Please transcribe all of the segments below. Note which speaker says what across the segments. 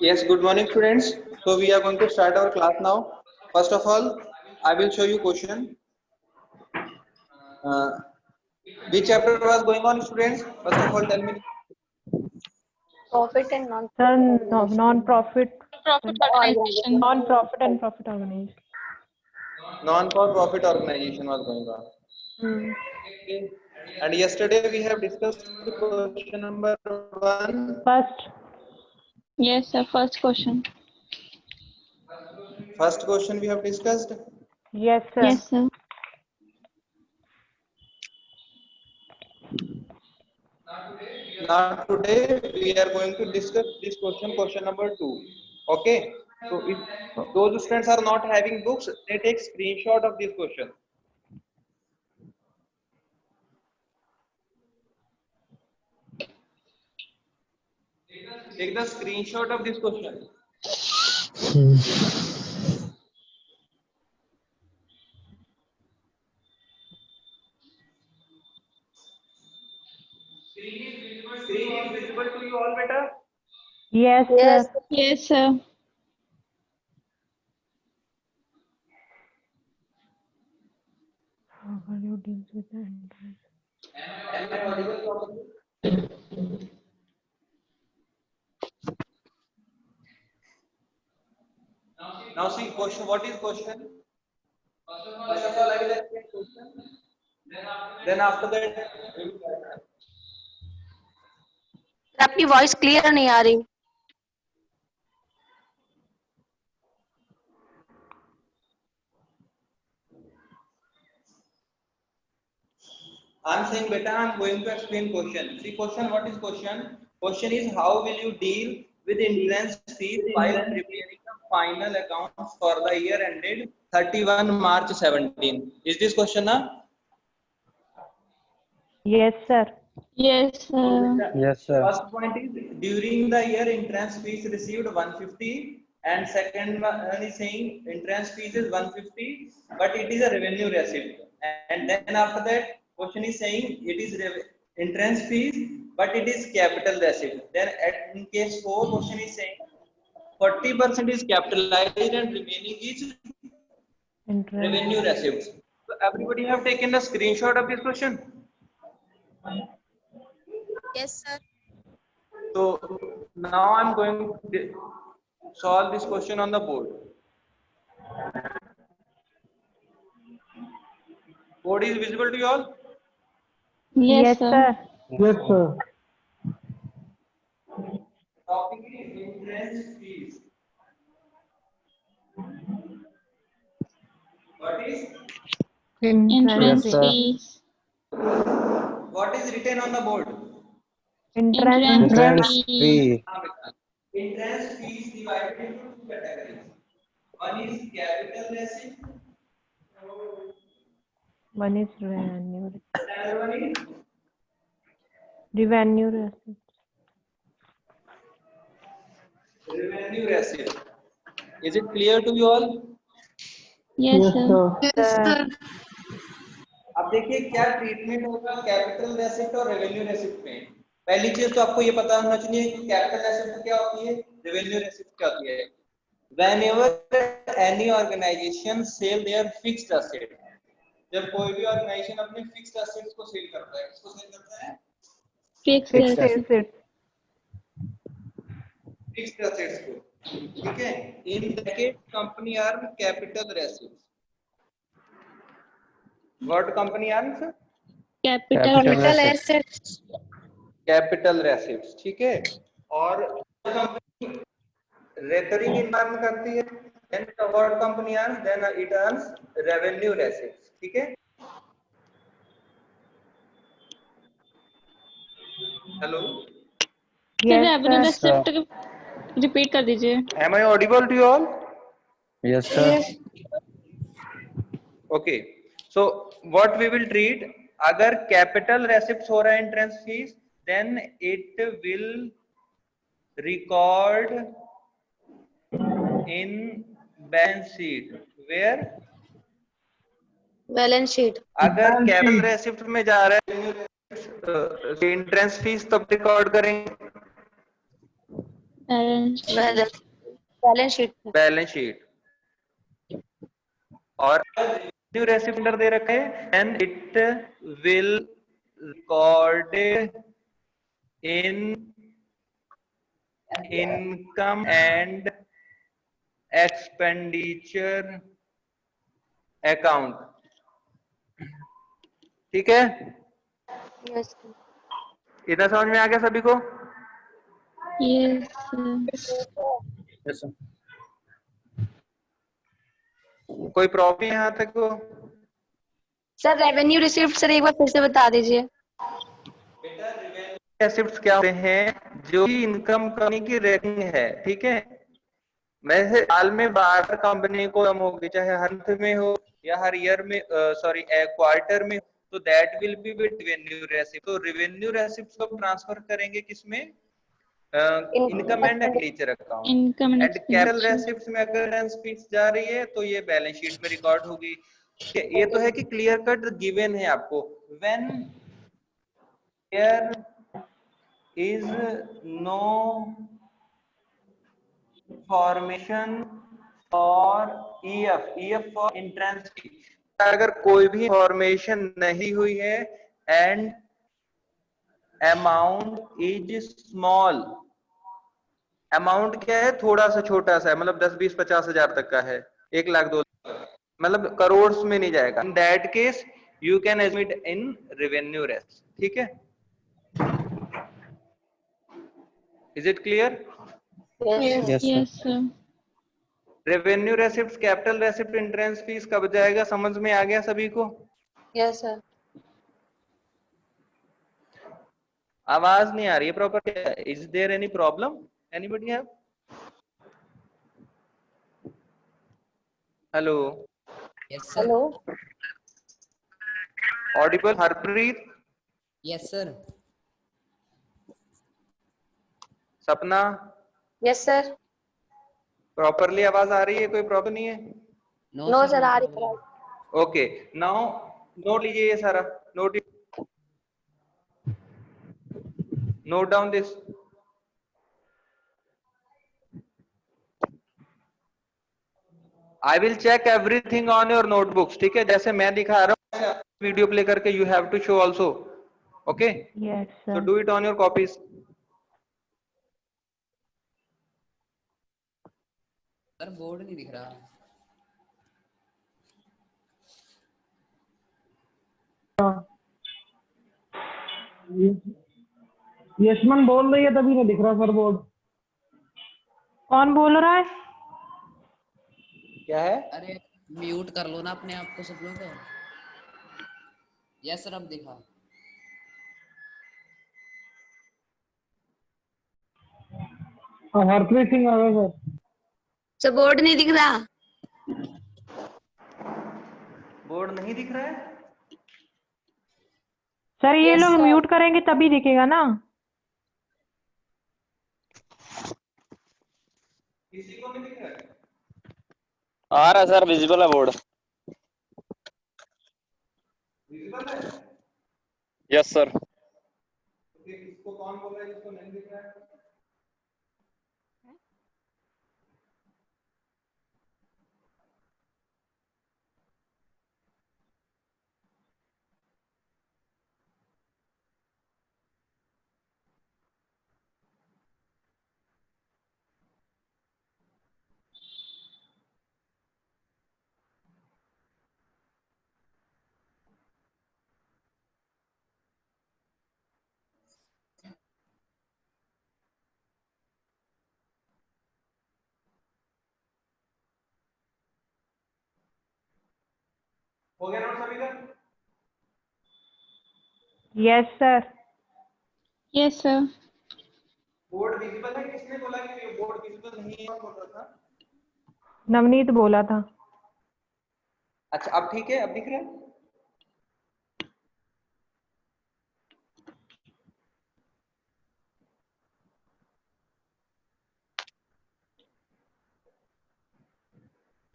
Speaker 1: Yes, good morning students. So we are going to start our class now. First of all, I will show you question. Uh, which chapter was going on students? First of all, tell me.
Speaker 2: Profit and
Speaker 3: Sir,
Speaker 2: non-profit
Speaker 3: non-profit,
Speaker 4: Profit organization.
Speaker 3: non-profit and profit organization.
Speaker 1: Non-for-profit organization was going on.
Speaker 3: Hmm.
Speaker 1: Okay. And yesterday we have discussed question number 1.
Speaker 3: First,
Speaker 4: Yes, sir. First question.
Speaker 1: First question we have discussed.
Speaker 3: yes, sir.
Speaker 4: Yes, sir.
Speaker 1: Now today we are going to discuss this question number 2. Okay. So if those students are not having books, they take screenshot of this question. Take the screenshot of this question. Screen is visible to you all, beta?
Speaker 3: Yes,
Speaker 2: Yes,
Speaker 3: sir.
Speaker 4: Yes, sir.
Speaker 3: How will you deal with the interest?
Speaker 1: Am I audible properly? Now see question. What is question? First of all, I will explain question. Then after that, we will try.
Speaker 2: आपकी voice clear नहीं आ रही.
Speaker 1: I'm saying beta, I'm going to explain question. See question, what is question? Question is how will you deal with entrance fees while preparing the final accounts for the year ended 31 March 17. Is this question na?
Speaker 3: Yes, sir.
Speaker 4: Yes, sir.
Speaker 5: Yes, sir.
Speaker 1: First point is during the year entrance fees received 150 and second one is saying entrance fees is 150 but it is a revenue receipt, and then after that question is saying it is entrance fees but it is capital receipt. Then in case 4 question is saying 40% is capitalized and remaining is
Speaker 3: Interest.
Speaker 1: revenue receipts. So everybody have taken the screenshot of this question.
Speaker 2: Yes, sir.
Speaker 1: So now I'm going to solve this question on the board. Board is visible to you all?
Speaker 4: Yes, sir.
Speaker 5: Yes, sir.
Speaker 1: Topic is entrance fees. What is?
Speaker 4: Entrance
Speaker 5: Yes, sir.
Speaker 4: fees.
Speaker 1: What is written on the board?
Speaker 3: Entrance.
Speaker 5: Entrance fee.
Speaker 1: Entrance fees divided into 2 categories. One is capital receipt.
Speaker 3: One is revenue.
Speaker 1: Another one is
Speaker 3: Revenue receipt.
Speaker 1: revenue receipt. Is it clear to you all?
Speaker 4: Yes, sir.
Speaker 3: Sir.
Speaker 1: अब देखिए क्या treatment होगा capital receipt और revenue receipt में. पहली चीज तो आपको ये पता होना चाहिए कि कैपिटल रेसिप्ट क्या होती है, रेवेन्यू रेसिप्ट क्या होती है. Whenever any organization sell their fixed asset, जब कोई भी ऑर्गेनाइजेशन अपने फिक्स्ड एसेट्स को सेल करता है, किसको सेल करता है?
Speaker 4: Fixed
Speaker 3: Fixed
Speaker 4: asset.
Speaker 3: asset.
Speaker 1: Fixed assets को. ठीक है. इन that case company earn capital receipt. What company earns?
Speaker 4: Capital
Speaker 2: assets.
Speaker 1: Capital रेसिप्ट्स. ठीक है. और कंपनी रेकरिंग इनकम करती है, then what company earns? Then it earns revenue receipts. ठीक है. Hello.
Speaker 3: Yes,
Speaker 4: revenue
Speaker 3: sir.
Speaker 4: Receipt repeat कर दीजिए.
Speaker 1: Am I audible to you all?
Speaker 5: Yes, sir.
Speaker 1: Okay. So what we will treat, अगर capital रेसिप्ट्स हो रहा है entrance fees, then it will record in balance sheet. Where?
Speaker 2: Balance sheet.
Speaker 1: अगर capital receipt में जा रहा है एंट्रेंस फीस तब रिकॉर्ड करेंगे.
Speaker 4: Balance.
Speaker 2: बैलेंस शीट में।
Speaker 1: Balance sheet. और न्यू रेसिप्ट दे रखे and it will recorded in income and expenditure account. ठीक है,
Speaker 2: यस
Speaker 1: इतना समझ में आ गया सभी को?
Speaker 4: Yes, sir.
Speaker 5: Yes, sir.
Speaker 1: कोई प्रॉब्लम यहाँ तक को?
Speaker 2: सर। रेवेन्यू रिसीव्ड सर एक बार फिर से बता दीजिए।
Speaker 1: रेसिप्ट्स क्या होते हैं? जो भी इनकम कंपनी की रेटिंग है, ठीक है, वैसे साल में बार कंपनी को कम होगी, चाहे हर मंथ में हो या हर ईयर में, सॉरी क्वार्टर में, तो that will be with revenue receipt. तो रेवेन्यू रेसिप्ट्स को ट्रांसफर करेंगे किसमें? Income and expenditure account.
Speaker 4: Income and
Speaker 1: and capital
Speaker 4: expenditure.
Speaker 1: रेसिप्ट्स में अगर रेंस फीस जा रही है तो ये बैलेंस शीट में रिकॉर्ड होगी। ये तो है कि क्लियर कट गिवन है आपको। When there is no formation और ईएफ फॉर एंट्रेंस फी, अगर कोई भी फॉर्मेशन नहीं हुई है and amount is small, amount क्या है? थोड़ा सा छोटा सा है, मतलब 10-20-50 हजार तक का है, 1 लाख 2 लाख, मतलब करोड़ में नहीं जाएगा। In that case you can admit in revenue rest. ठीक है, is it clear?
Speaker 2: Yes
Speaker 5: Yes, sir.
Speaker 4: Yes, sir.
Speaker 1: Revenue receipt, capital receipt, entrance fees कब जाएगा? समझ में आ गया सभी को?
Speaker 2: Yes sir.
Speaker 1: आवाज नहीं आ रही है प्रॉपर। Is there any problem? Anybody have? Hello,
Speaker 6: Yes, sir.
Speaker 2: Hello.
Speaker 1: Audible? Harpreet,
Speaker 6: Yes, sir.
Speaker 1: Sapna,
Speaker 2: yes sir.
Speaker 1: Properly आवाज आ रही है? कोई प्रॉब्लम नहीं है?
Speaker 6: No,
Speaker 2: no
Speaker 6: sir.
Speaker 2: Sir
Speaker 6: No
Speaker 2: आ रही
Speaker 6: problem.
Speaker 2: है।
Speaker 1: ओके, नाउ नोट लीजिए ये सारा, note down this. I will check everything on your notebooks. ठीक है, जैसे मैं दिखा रहा हूँ वीडियो प्ले करके you have to show also. Okay,
Speaker 3: Yes,
Speaker 1: so
Speaker 3: sir.
Speaker 1: Do it on your copies.
Speaker 6: Sir board नहीं दिख रहा।
Speaker 7: यशमन बोल रही है तभी नहीं दिख रहा सर बोर्ड।
Speaker 3: कौन बोल रहा है?
Speaker 1: क्या है?
Speaker 6: अरे म्यूट कर लो ना अपने आप को सब लोग। यस सर, अब दिखा।
Speaker 7: हरप्रीत सिंह आ गया सर।
Speaker 2: सर बोर्ड नहीं दिख रहा।
Speaker 1: बोर्ड नहीं दिख रहा है?
Speaker 3: सर ये
Speaker 2: Yes,
Speaker 3: लोग
Speaker 2: sir.
Speaker 3: म्यूट करेंगे तभी दिखेगा ना।
Speaker 1: किसी को नहीं दिख रहा है?
Speaker 5: आ रहा है सर, विजिबल है बोर्ड।
Speaker 1: विजिबल है?
Speaker 5: Yes sir.
Speaker 1: किसको कौन बोल रहा है जिसको नहीं दिख रहा है? हो गया नोट सभी का?
Speaker 3: Yes sir.
Speaker 4: Yes, sir.
Speaker 1: Board visible है? किसने बोला कि ये बोर्ड विजिबल नहीं है? कौन बोल रहा था?
Speaker 3: नवनीत बोला था।
Speaker 1: अच्छा, अब ठीक है? अब दिख रहा है?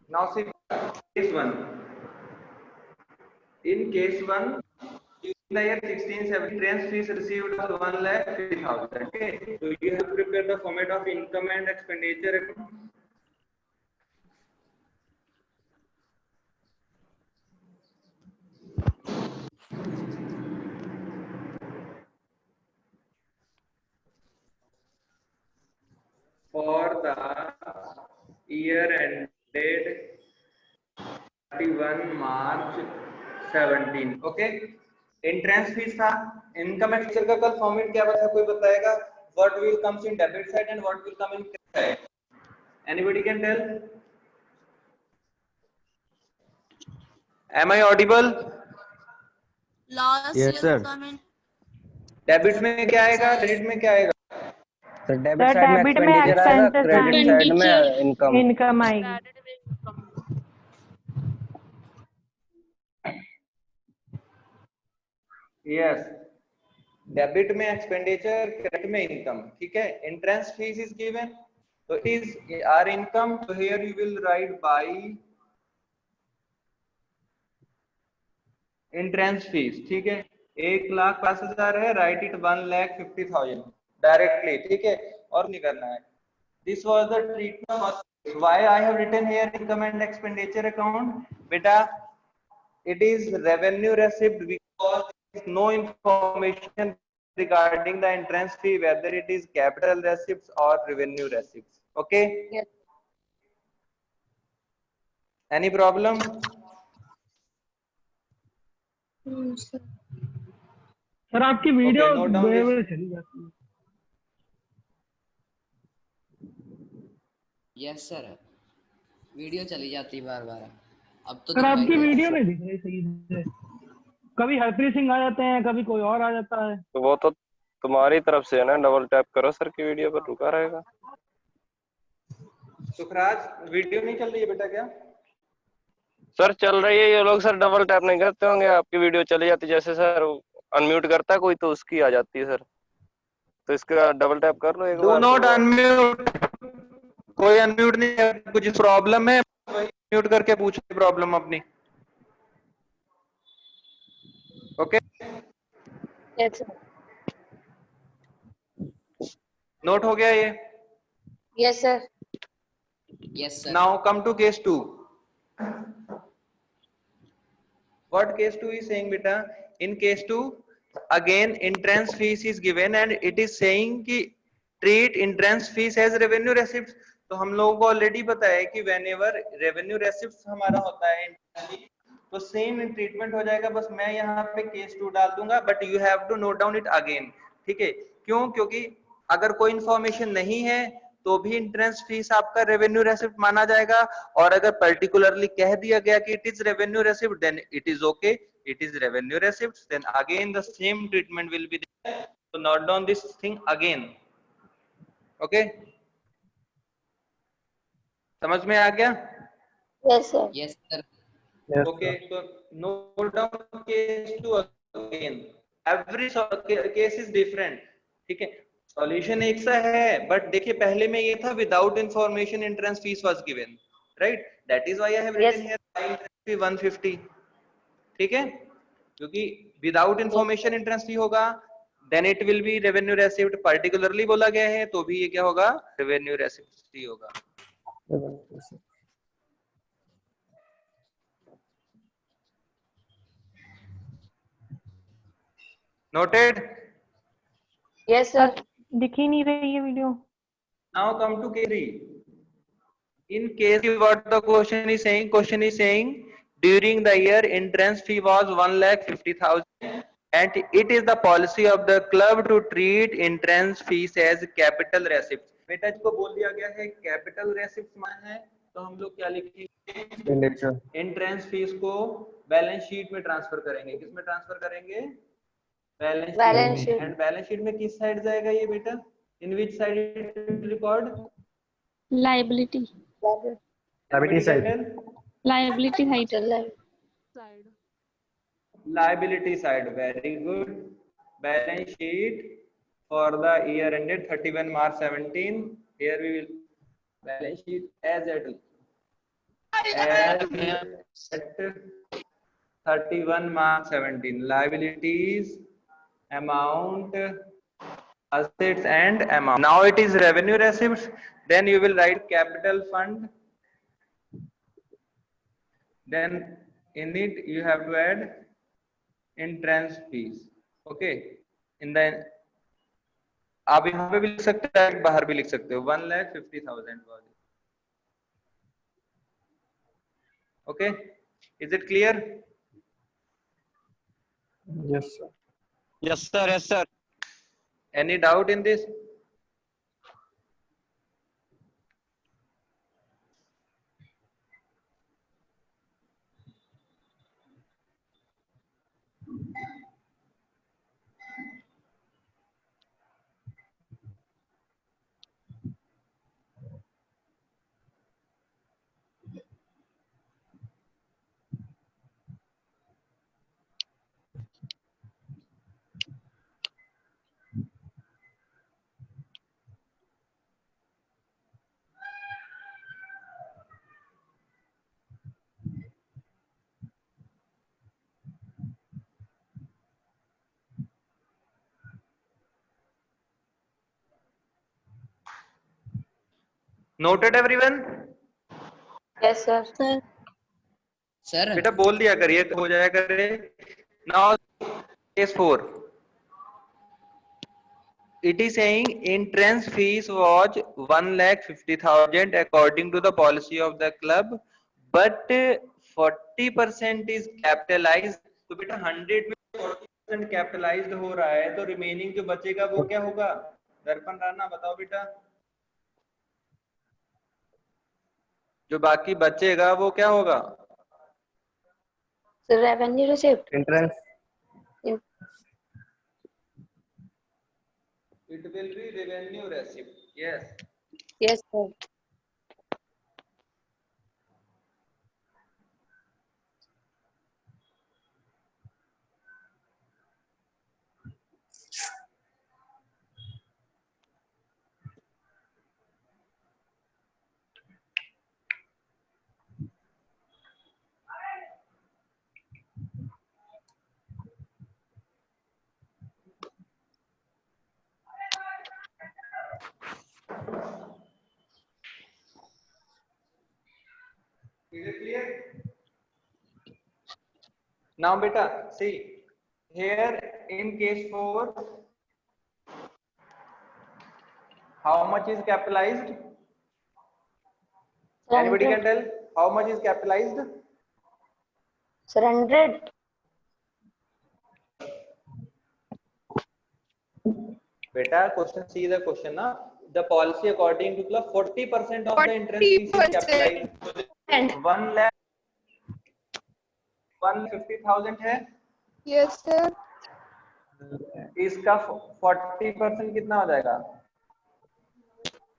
Speaker 1: Now see case 1. In case 1, the year 1670, entrance fees received was 1,50,000. Okay, so you have to prepare the format of income and expenditure account. For the year ended 31 March 17. Okay, entrance fees था, income expenditure का कल format क्या बता, कोई बताएगा? What will comes in debit side and what will come in credit side? Anybody can tell? Am I audible?
Speaker 8: Yes, sir.
Speaker 1: Debit में क्या आएगा, क्रेडिट में क्या आएगा?
Speaker 8: सर डेबिट
Speaker 3: सर
Speaker 8: साइड में
Speaker 3: डेबिट में
Speaker 8: एक्सपेंडिचर आएगा,
Speaker 3: एक्सपेंसेस
Speaker 8: क्रेडिट साइड में इनकम।
Speaker 3: इनकम आएगी।
Speaker 1: यस, डेबिट में एक्सपेंडिचर, क्रेडिट में इनकम। ठीक है, एंट्रेंस फीस इज गिवन, तो इज आर इनकम, तो here you will write by entrance fees. ठीक है, 1,05,000 है, राइट इट 1,50,000 डायरेक्टली। ठीक है, और नहीं करना है। This was the treatment why I have written here income and expenditure account. बेटा, it is revenue receipt because there is no information regarding the entrance fee, whether it is capital receipts or revenue receipts. Okay,
Speaker 2: Yes.
Speaker 1: any problem?
Speaker 7: Sir आपकी video
Speaker 1: Okay, note down this.
Speaker 7: बड़े चली जाती है।
Speaker 6: Yes sir, video चली जाती बार बार। अब तो
Speaker 7: sir
Speaker 6: दिखाई
Speaker 7: आपकी
Speaker 6: दे रहा
Speaker 7: वीडियो
Speaker 6: है।
Speaker 7: नहीं दिख रही सही से, कभी हरप्रीत सिंह आ जाते हैं, कभी कोई और आ जाता है।
Speaker 5: तो वो तो तुम्हारी तरफ से है ना, डबल टैप करो सर की वीडियो पर, रुका रहेगा।
Speaker 1: सुखराज, वीडियो नहीं चल रही है बेटा क्या?
Speaker 5: सर चल रही है, ये लोग सर डबल टैप नहीं करते होंगे, आपकी वीडियो चली जाती है। जैसे सर अनम्यूट करता है कोई तो उसकी आ जाती है सर, तो इसका डबल टैप कर लो एक
Speaker 1: डू
Speaker 5: बार।
Speaker 1: नॉट अनम्यूट, कोई अनम्यूट नहीं है। कुछ प्रॉब्लम है, म्यूट करके पूछे प्रॉब्लम अपनी। Okay,
Speaker 2: Yes, sir.
Speaker 1: नोट हो गया ये?
Speaker 2: Yes, sir.
Speaker 6: Yes sir.
Speaker 1: Now come to case 2. What case 2 is saying beta? In case 2, again entrance fees is given and it is saying कि treat entrance fees as revenue receipts. तो हम लोगों को already पता है कि whenever revenue receipts हमारा होता है तो सेम ट्रीटमेंट हो जाएगा। बस मैं यहाँ पे केस 2 डाल दूंगा, but you have to note down it again. ठीक है, क्यों? क्योंकि अगर कोई इंफॉर्मेशन नहीं है तो भी इंट्रेंस फीस आपका रेवेन्यू रेसिप्ट माना जाएगा, और अगर पर्टिकुलरली कह दिया गया कि it is revenue receipt, then it is okay, it is revenue receipt, then again the same treatment will be there. So note down this thing again. Okay, समझ में आ गया?
Speaker 2: Yes, sir.
Speaker 6: Yes sir.
Speaker 1: Okay, so note down case 2 again. Every case is different. ठीक है, solution एक सा है, but देखिए पहले में ये था without information entrance fees was given, right? That is why I have written here 150। ठीक है, क्योंकि विदाउट इंफॉर्मेशन एंट्रेंस फी होगा, then it will be revenue receipt. Particularly बोला गया है तो भी ये क्या होगा? रेवेन्यू रेसिप्ट ही होगा। Noted?
Speaker 2: Yes, sir.
Speaker 3: दिख ही नहीं रही है video.
Speaker 1: Now come to case 3. In case what the question is saying? Question is saying during the year entrance fee was 1,50,000 and it is the policy of the club to treat entrance fees as capital receipts. बेटा इसको बोल दिया गया है capital receipt मान है, तो हम लोग क्या लिखेंगे? एंट्रेंस फीस को बैलेंस शीट में ट्रांसफर करेंगे। किस में ट्रांसफर करेंगे? Balance sheet. And balance sheet में किस साइड जाएगा ये बेटा? In which side it will record?
Speaker 4: Liability.
Speaker 8: Liability side.
Speaker 2: Liability height.
Speaker 1: Liability side. Very good. Balance sheet for the year ended 31 March 17. Here we will balance sheet as at 31 mark 17 liabilities, amount, assets and amount. Now it is revenue receipts. Then you will write capital fund. Then in it you have to add entrance fees. Okay. In the आप यहाँ पे भी लिख सकते हो, बाहर भी लिख सकते हो. 1,50,000 was it. Okay. Is it clear?
Speaker 8: Yes, sir.
Speaker 9: Yes, sir. Yes, sir.
Speaker 1: Any doubt in this? Noted everyone?
Speaker 2: Yes, sir.
Speaker 4: Sir.
Speaker 6: Sir
Speaker 1: बेटा बोल दिया करिए, हो जाया करे. Now case 4. It is saying entrance fees was 1,50,000 according to the policy of the club, but 40% is capitalized. तो बेटा 100 में 40% capitalized हो रहा है, तो remaining जो बचेगा वो क्या होगा? दर्पण राणा बताओ बेटा. जो बाकी बचेगा वो क्या होगा?
Speaker 2: Sir, revenue receipt.
Speaker 8: Entrance.
Speaker 1: It will be revenue receipt. Yes.
Speaker 2: Yes, sir.
Speaker 1: Is it clear? Now beta, see here in case 4, how much is capitalized? Anybody can tell how much is capitalized?
Speaker 2: Sir, 100.
Speaker 1: Beta, question, see the question na. The policy according to club, 40% of the interest fees is capitalized. 1,50,000 है.
Speaker 2: Yes, sir.
Speaker 1: इसका 40% कितना हो जाएगा?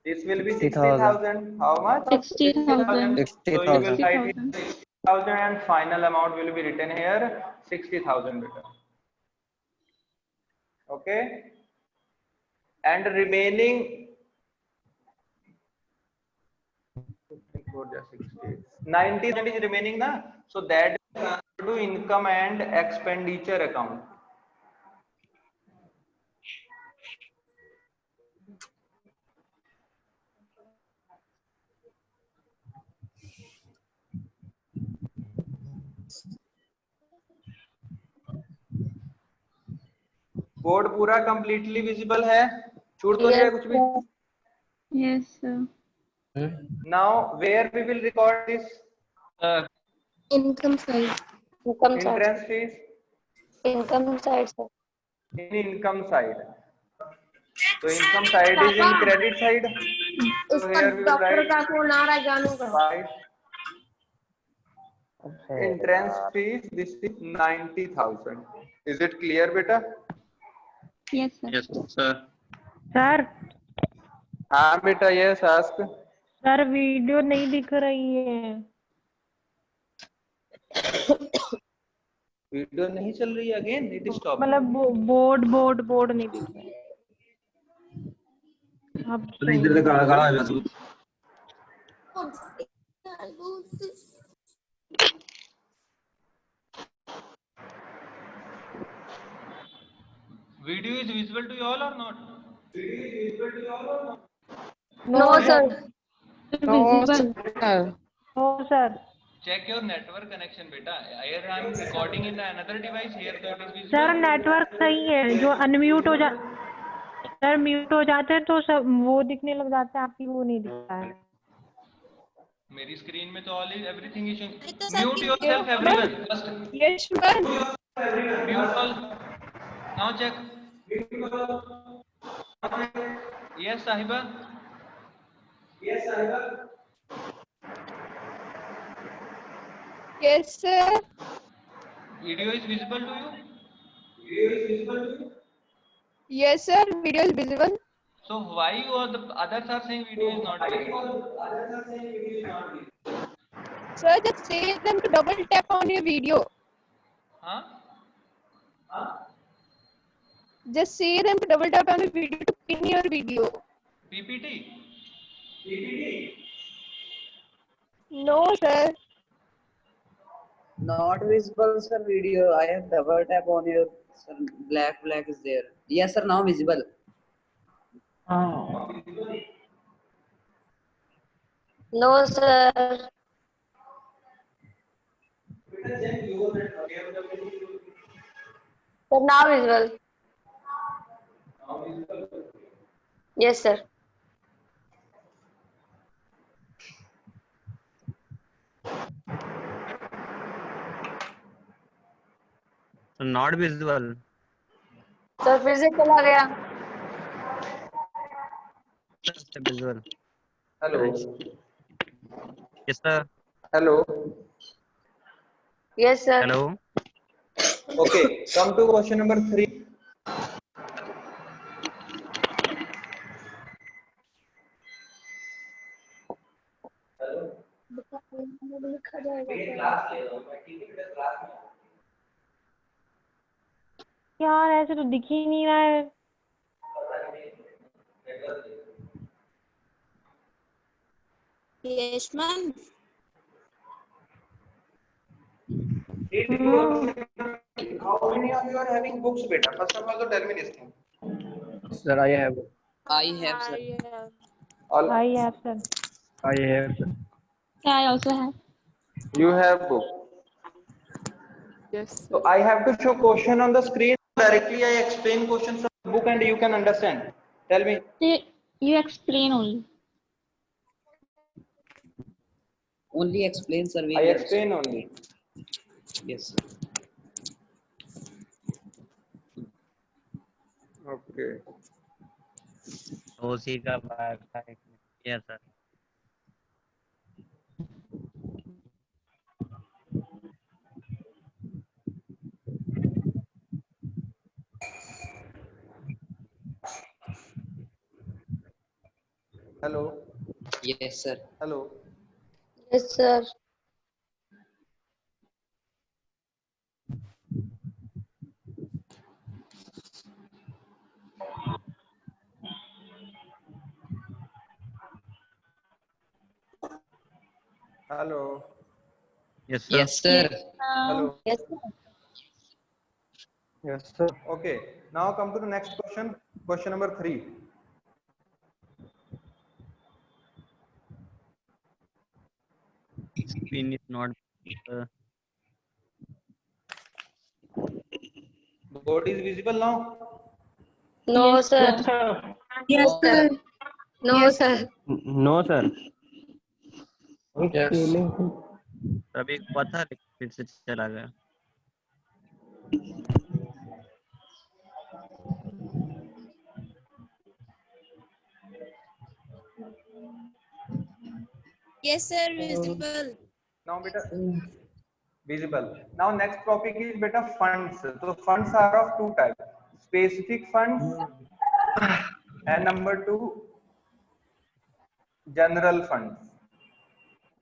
Speaker 1: This will be
Speaker 8: 60,000.
Speaker 1: 60,000. How much?
Speaker 4: 60,000.
Speaker 1: 60,000. So you will write
Speaker 4: 60,000.
Speaker 1: 60,000 and final amount will be written here 60,000 beta. Okay. And remaining 90 is remaining na. So that is transferred to income and expenditure account. Board पूरा completely visible है? छूट तो नहीं है कुछ भी?
Speaker 4: Yes, sir.
Speaker 1: Now where we will record this?
Speaker 4: Income side.
Speaker 2: Income side.
Speaker 1: Entrance fees
Speaker 2: Income side, sir.
Speaker 1: in income side. So income side is in credit side. So here we will write side. Entrance fees, this is 90,000. Is it clear beta?
Speaker 4: Yes, sir.
Speaker 9: Yes, sir.
Speaker 3: Sir
Speaker 1: हाँ बेटा, yes ask.
Speaker 3: Sir video नहीं दिख रही है.
Speaker 1: Video नहीं चल रही है, again it is stopped.
Speaker 3: मतलब बोर्ड नहीं दिख रहा है. अब
Speaker 9: इधर से काला काला है सब.
Speaker 1: Video is visible to you all or not?
Speaker 2: No, sir.
Speaker 3: No,
Speaker 4: Visible.
Speaker 3: sir. No, sir.
Speaker 1: Check your network connection, beta. Here I am recording in another device. Here so it is visible.
Speaker 3: Sir network सही है, जो unmute हो जा sir mute हो जाते हैं तो सब वो दिखने लग जाता है, आपकी वो नहीं दिखता है।
Speaker 1: मेरी स्क्रीन में तो all is everything is mute yourself everyone first
Speaker 2: Yes, sir.
Speaker 1: Mute all now check yes Sahiba
Speaker 2: Yes, sir.
Speaker 1: Video is visible to you
Speaker 2: Yes, sir. Video is visible.
Speaker 1: so why you or the others are saying video is not visible?
Speaker 2: Sir, just say them to double tap on your video.
Speaker 1: Huh?
Speaker 2: Just say them to double tap on your video to pin your video.
Speaker 1: PPT
Speaker 2: No, sir.
Speaker 6: Not visible, sir. Video. I have double tap on your sir, black is there. Yes, sir. Now visible.
Speaker 2: No, sir. Sir, now visible. Yes, sir.
Speaker 9: Not visible.
Speaker 2: Sir फिर से चला गया।
Speaker 9: Visible.
Speaker 1: hello
Speaker 9: Yes, sir.
Speaker 1: hello
Speaker 2: Yes, sir.
Speaker 9: Hello.
Speaker 1: okay come to question number 3
Speaker 3: यार ऐसे तो दिख ही नहीं रहा है।
Speaker 2: Yes, ma'am.
Speaker 1: how many of you are having books beta first of all so tell me this thing
Speaker 8: Sir, I have.
Speaker 6: I have, sir.
Speaker 1: all
Speaker 3: I have, sir.
Speaker 8: I have. Sir.
Speaker 4: I also have.
Speaker 1: you have book
Speaker 2: Yes.
Speaker 1: so I have to show question on the screen directly I explain questions from the book and you can understand tell me
Speaker 4: You explain only.
Speaker 6: Only explain, sir.
Speaker 1: I explain only
Speaker 6: Yes.
Speaker 1: okay
Speaker 9: उसी का बात है। Yes, sir.
Speaker 1: hello
Speaker 6: Yes, sir.
Speaker 1: hello
Speaker 2: Yes, sir.
Speaker 1: hello
Speaker 9: Yes, sir.
Speaker 6: Yes, sir.
Speaker 1: hello
Speaker 2: Yes, sir.
Speaker 1: yes sir okay now come to the next question question number 3
Speaker 9: Screen is not.
Speaker 1: board is visible now
Speaker 2: No, sir.
Speaker 7: Yes, sir.
Speaker 2: Yes, sir. No, sir.
Speaker 8: No, sir.
Speaker 6: Yes.
Speaker 9: अभी पता है फिर से चला गया।
Speaker 2: Yes, sir. Visible.
Speaker 1: now beta visible now next topic is beta funds so funds are of two types specific funds and number 2 general funds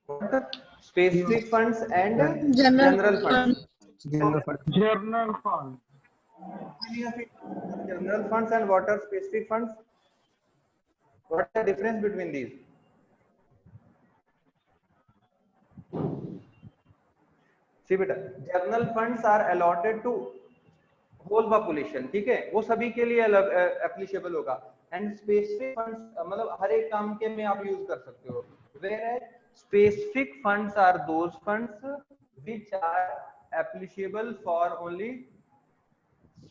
Speaker 1: what specific funds and general funds
Speaker 8: General fund.
Speaker 7: Journal fund.
Speaker 1: general funds and what are specific funds what is the difference between these see beta general funds are allotted to whole population, ठीक है, वो सभी के लिए अलग applicable होगा। And specific funds मतलब हर एक काम के में आप यूज कर सकते हो। Where specific funds are those funds which are applicable for only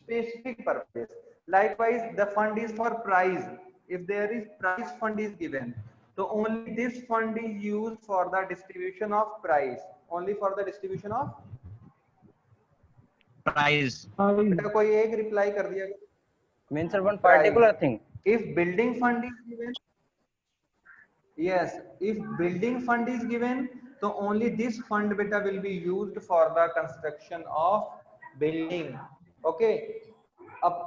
Speaker 1: specific purpose. Likewise, the fund is for prize. If there is prize fund is given, so only this fund is used for the distribution of prize. Only for the distribution of
Speaker 9: Price.
Speaker 1: बेटा कोई एक reply कर दिया।
Speaker 8: Means sir one particular thing.
Speaker 1: If building fund is given, yes, if building fund is given, so only this fund beta will be used for the construction of building. Okay. अब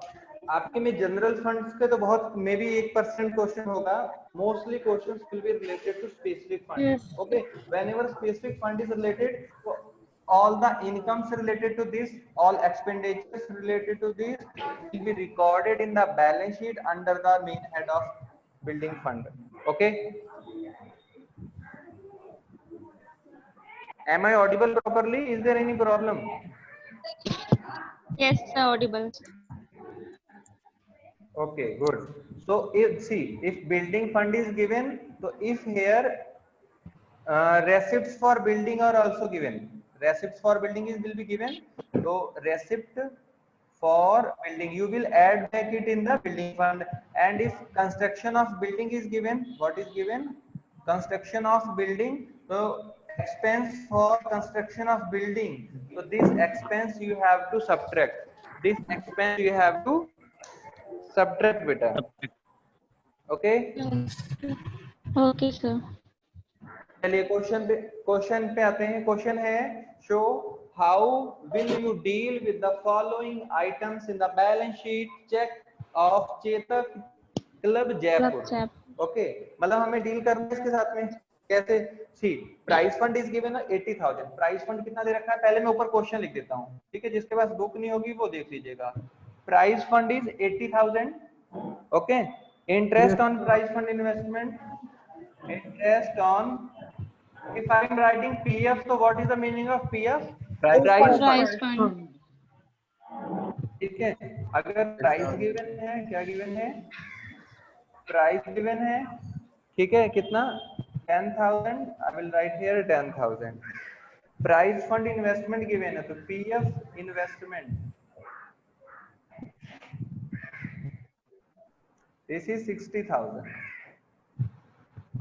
Speaker 1: आपके में general funds के तो बहुत may be 1% question होगा, mostly questions will be related to specific fund. Okay, whenever specific fund is related, all the incomes related to this, all expenditures related to this will be recorded in the balance sheet under the main head of building fund. Okay, am I audible properly? Is there any problem?
Speaker 4: Yes, sir, audible.
Speaker 1: Okay, good. So if see, if building fund is given, so if here receipts for building are also given, receipts for building is will be given, so receipt for building you will add back it in the building fund. And if construction of building is given, what is given? Construction of building, so expense for construction of building, so this expense you have to subtract, this expense you have to subtract beta. Okay,
Speaker 4: Okay, sir.
Speaker 1: चलिए question पे आते हैं। Question है show how will you deal with the following items in the balance sheet check of Chetak club Jaipur. Okay, मतलब हमें deal करना है इसके साथ में कैसे? See prize fund is given 80,000। Prize fund कितना दे रखा है, पहले मैं ऊपर क्वेश्चन लिख देता हूँ, ठीक है, जिसके पास बुक नहीं होगी वो देख लीजिएगा। Price fund is 80,000। Okay, interest on price fund investment, interest on, if I am writing PF, so what is the meaning of PF?
Speaker 4: Price fund.
Speaker 1: ठीक है, अगर प्राइस गिवन है, क्या गिवन है? प्राइस गिवन है, ठीक है, कितना? 10,000। I will write here 10,000. Price fund investment given है, तो PF investment, this is 60,000.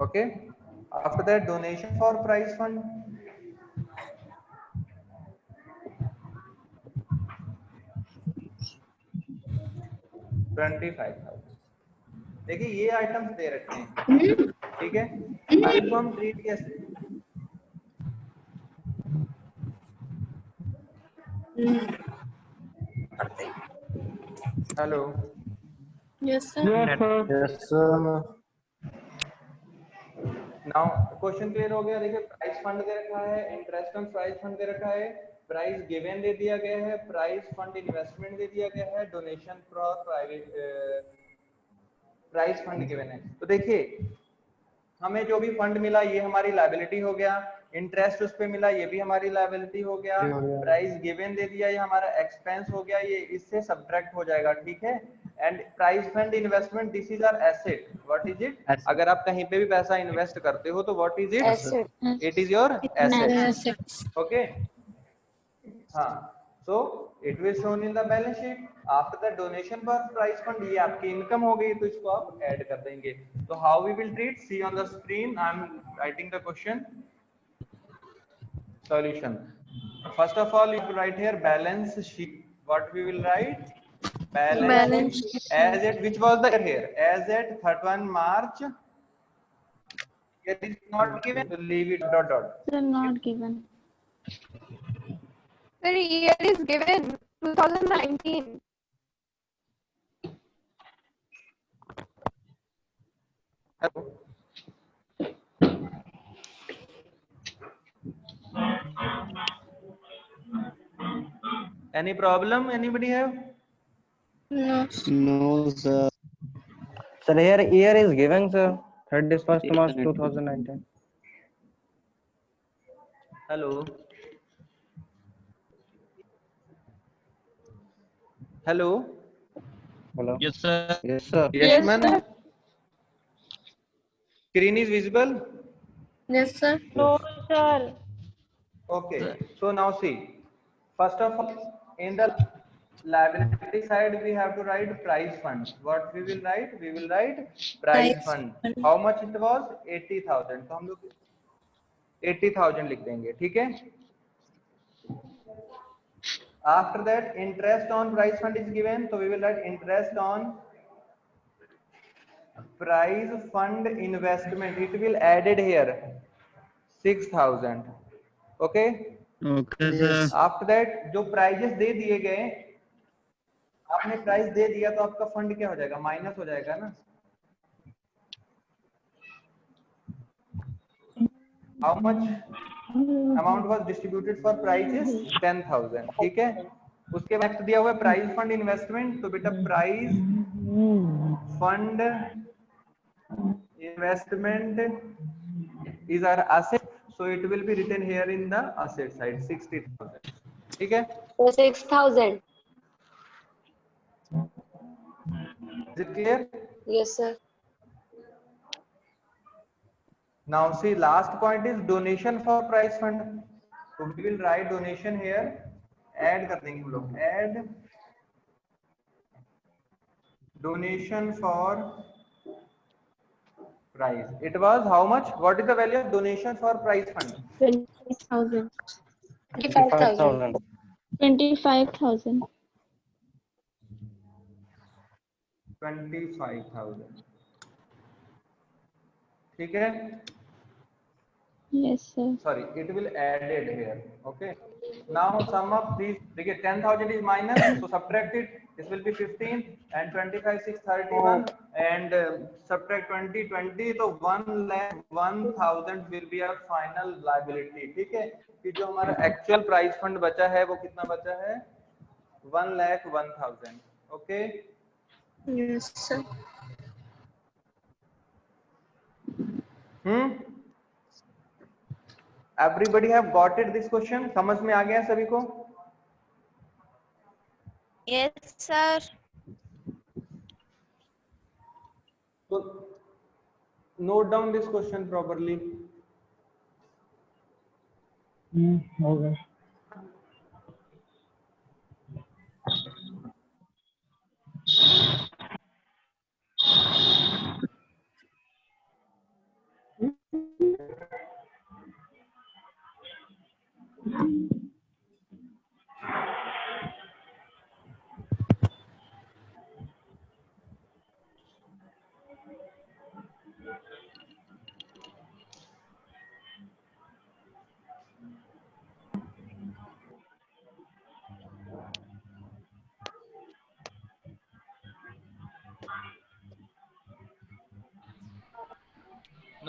Speaker 1: Okay, after that donation for prize fund, $25,000। देखिए ये आइटम्स दे रखे हैं, ठीक है, इसको हम ट्रीट कैसे? Hello,
Speaker 4: Yes, sir.
Speaker 8: Yes sir.
Speaker 1: Now question clear हो गया। देखिए प्राइस फंड दे रखा है, इंटरेस्ट ऑन प्राइस फंड दे रखा है, प्राइस गिवन दे दिया गया है, प्राइस फंड इन्वेस्टमेंट दे दिया गया है, donation for private price fund given है। तो देखिए हमें जो भी फंड मिला ये हमारी लायबिलिटी हो गया, इंटरेस्ट उस पे मिला ये भी हमारी लायबिलिटी हो गया, प्राइस गिवन दे दिया ये हमारा एक्सपेंस हो गया, ये इससे सब्ट्रैक्ट हो जाएगा, ठीक है। And prize fund investment, this is our asset. What is it? अगर आप कहीं पे भी पैसा इन्वेस्ट करते हो तो what is it? It is your asset. Okay, हाँ, so it will shown in the balance sheet. After the donation for prize fund, ये आपकी इनकम हो गई, तो इसको आप ऐड कर देंगे। तो how we will treat, see on the screen, I am writing the question solution. First of all, you will write here balance sheet. What we will write? Balance sheet. As at, which was the year here? As at 31 March. It is not given, so leave it dot dot.
Speaker 4: Sir, not given.
Speaker 2: The year is given 2019.
Speaker 1: Hello. Any problem? Anybody have?
Speaker 8: No sir. Sir here year is given sir. 31st March 2019.
Speaker 1: Hello. Hello.
Speaker 8: Hello.
Speaker 9: Yes, sir.
Speaker 8: Yes, sir.
Speaker 1: Yashman. Screen is visible.
Speaker 4: Yes, sir.
Speaker 3: No, sir.
Speaker 1: Okay. So now see. First of all, in the liability side, we have to write price fund. What we will write? We will write price
Speaker 4: Price
Speaker 1: fund.
Speaker 4: fund.
Speaker 1: How much it was? 80,000. तो हम लोग 80,000 लिख देंगे, ठीक है? After that, interest on price fund is given, so we will write interest on price fund investment. It will added here 6,000. Okay.
Speaker 9: Okay, sir.
Speaker 1: After that, जो prices दे दिए गए, आपने प्राइस दे दिया तो आपका फंड क्या हो जाएगा? माइनस हो जाएगा ना? How much amount was distributed for prices? 10,000. ठीक है? उसके बाद दिया हुआ है प्राइस फंड इन्वेस्टमेंट, तो बेटा price fund investment is our asset, so it will be written here in the asset side 60,000. ठीक है?
Speaker 2: So 6,000.
Speaker 1: Is it clear?
Speaker 2: Yes, sir.
Speaker 1: Now see, last point is donation for price fund. So we will write donation here. Add कर देंगे हम लोग. Add donation for price. It was how much? What is the value of donation for price fund?
Speaker 4: 25,000.
Speaker 2: 25,000.
Speaker 4: 25,000.
Speaker 1: 25,000. ठीक है?
Speaker 4: Yes, sir.
Speaker 1: Sorry, it will added here. Okay. Now sum of these. देखिए 10,000 is minus, so subtract it. This will be 15 and 25 6 31 and subtract 20 20. तो 1,01,000 will be our final liability. ठीक है? कि जो हमारा actual price fund बचा है वो कितना बचा है? 1,01,000. Okay.
Speaker 4: Yes, sir.
Speaker 1: Everybody have got it this question? समझ में आ गया सभी को?
Speaker 10: Yes, sir.
Speaker 1: So note down this question properly.
Speaker 7: हो गया.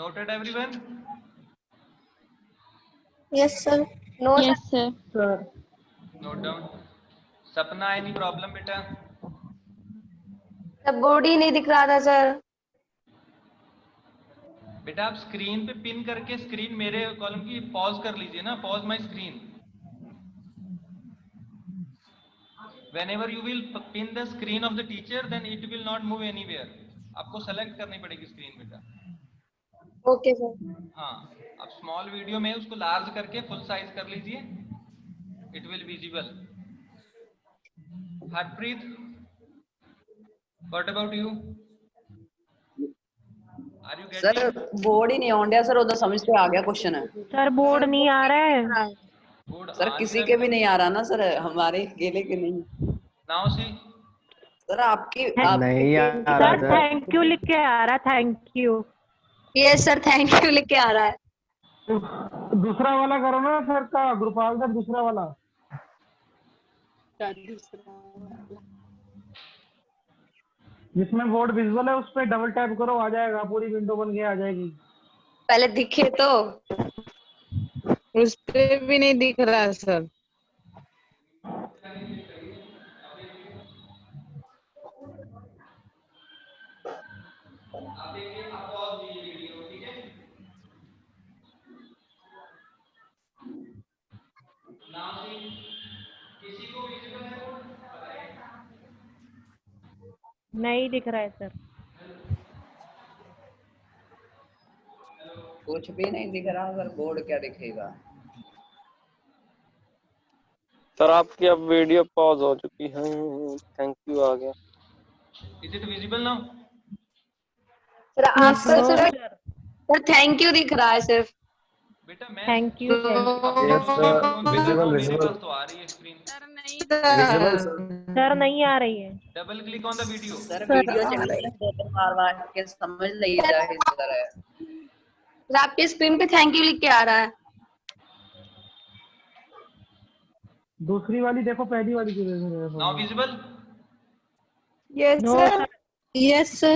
Speaker 1: Noted everyone?
Speaker 4: Yes, sir.
Speaker 2: No,
Speaker 4: Yes, sir.
Speaker 1: Note down. सपना any problem बेटा?
Speaker 2: sir. बोर्ड ही नहीं दिख रहा था सर.
Speaker 1: बेटा आप स्क्रीन पे पिन करके स्क्रीन मेरे कॉलम की पॉज कर लीजिए ना. Pause my screen. Whenever you will pin the screen of the teacher, then it will not move anywhere. आपको सेलेक्ट करनी पड़ेगी स्क्रीन बेटा.
Speaker 2: Okay, sir.
Speaker 1: हाँ, आप स्मॉल वीडियो में उसको लार्ज करके फुल साइज कर लीजिए. It will visible. Harpreet, what about you? Are you
Speaker 6: sir
Speaker 1: getting?
Speaker 6: Board ही नहीं ऑन रहा सर, उधर समझ पे आ गया क्वेश्चन है
Speaker 3: सर बोर्ड नहीं आ रहा है.
Speaker 1: बोर्ड
Speaker 6: सर, किसी के भी नहीं आ रहा ना सर, हमारे अकेले के नहीं.
Speaker 1: Now see.
Speaker 6: सर आपकी
Speaker 8: नहीं आ
Speaker 3: सर
Speaker 8: रहा था.
Speaker 3: थैंक यू लिख के आ रहा. Thank you.
Speaker 2: Yes, sir. Thank you लिख के आ रहा है.
Speaker 7: दूसरा वाला करो ना सर का, ग्रुपाल सर दूसरा वाला. जिसमें बोर्ड विजुअल है उस पे डबल टैप करो, आ जाएगा, पूरी विंडो बन के आ जाएगी.
Speaker 2: पहले दिखे तो.
Speaker 10: उस पे भी नहीं दिख रहा सर.
Speaker 1: आप देखिए, आप पॉज कीजिए वीडियो. ठीक है? Now see. किसी को विजिबल है बोर्ड?
Speaker 3: नहीं दिख रहा है सर।
Speaker 6: कुछ भी नहीं दिख रहा सर, बोर्ड क्या दिखेगा।
Speaker 5: सर आपकी अब वीडियो पॉज हो चुकी है। थैंक यू आ गया।
Speaker 1: Is it visible now?
Speaker 2: Sir आपका
Speaker 3: नो
Speaker 2: सिर्फ
Speaker 3: सर,
Speaker 2: सर थैंक यू दिख रहा है सिर्फ।
Speaker 1: बेटा मैं
Speaker 3: थैंक यू
Speaker 8: Yes, visible,
Speaker 1: मेरे
Speaker 8: visible.
Speaker 1: पास तो आ रही है स्क्रीन।
Speaker 8: Visible, sir.
Speaker 3: सर नहीं आ रही है।
Speaker 1: Double click on the video.
Speaker 6: Sir video चल रही है, दो तीन बार के समझ नहीं जा रही सर।
Speaker 2: सर आपकी स्क्रीन पे थैंक यू लिख के आ रहा है।
Speaker 7: दूसरी वाली देखो, पहली वाली की देखो।
Speaker 1: Now visible?
Speaker 4: Yes,
Speaker 3: no
Speaker 4: sir.
Speaker 3: Sir,
Speaker 4: Yes, sir.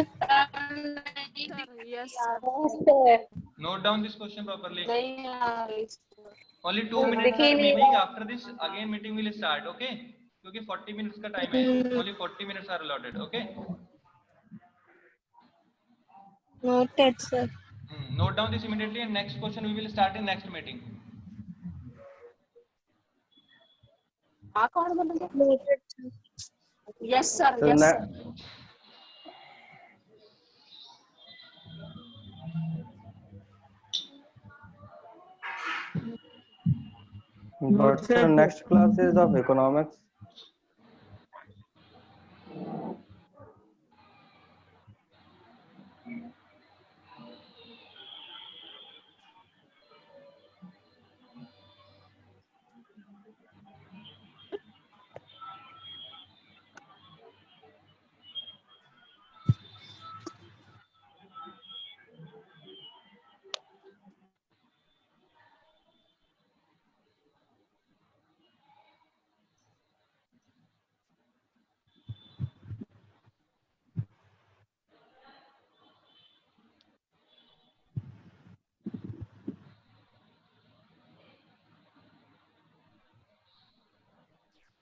Speaker 1: Note down this question properly.
Speaker 2: नहीं आ रही।
Speaker 1: Only 2 minutes
Speaker 2: दिखे
Speaker 1: are
Speaker 2: नहीं
Speaker 1: remaining. After this, again meeting will start. Okay? क्योंकि 40 minutes का time है. Only 40 minutes are allotted. Okay?
Speaker 4: Noted, sir.
Speaker 1: Note down this immediately, and next question we will start in next meeting.
Speaker 2: कौन बोलेंगे? Yes sir,
Speaker 8: So
Speaker 2: yes
Speaker 8: na-
Speaker 2: sir.
Speaker 8: but sir, next class is of economics.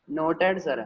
Speaker 6: Noted sir.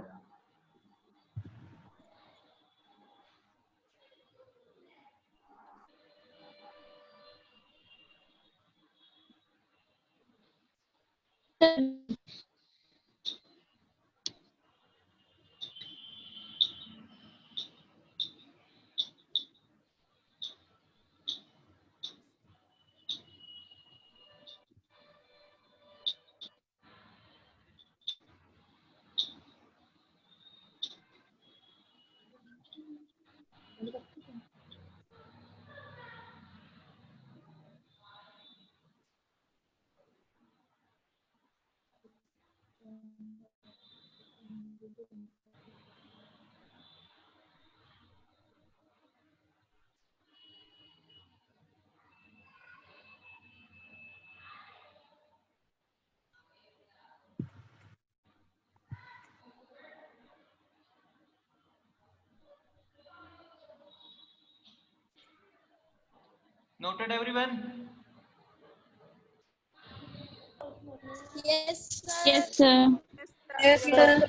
Speaker 1: Noted everyone?
Speaker 4: Yes, sir. Yes, sir. Yes, sir.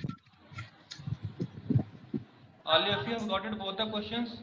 Speaker 1: All of you have got it both the questions?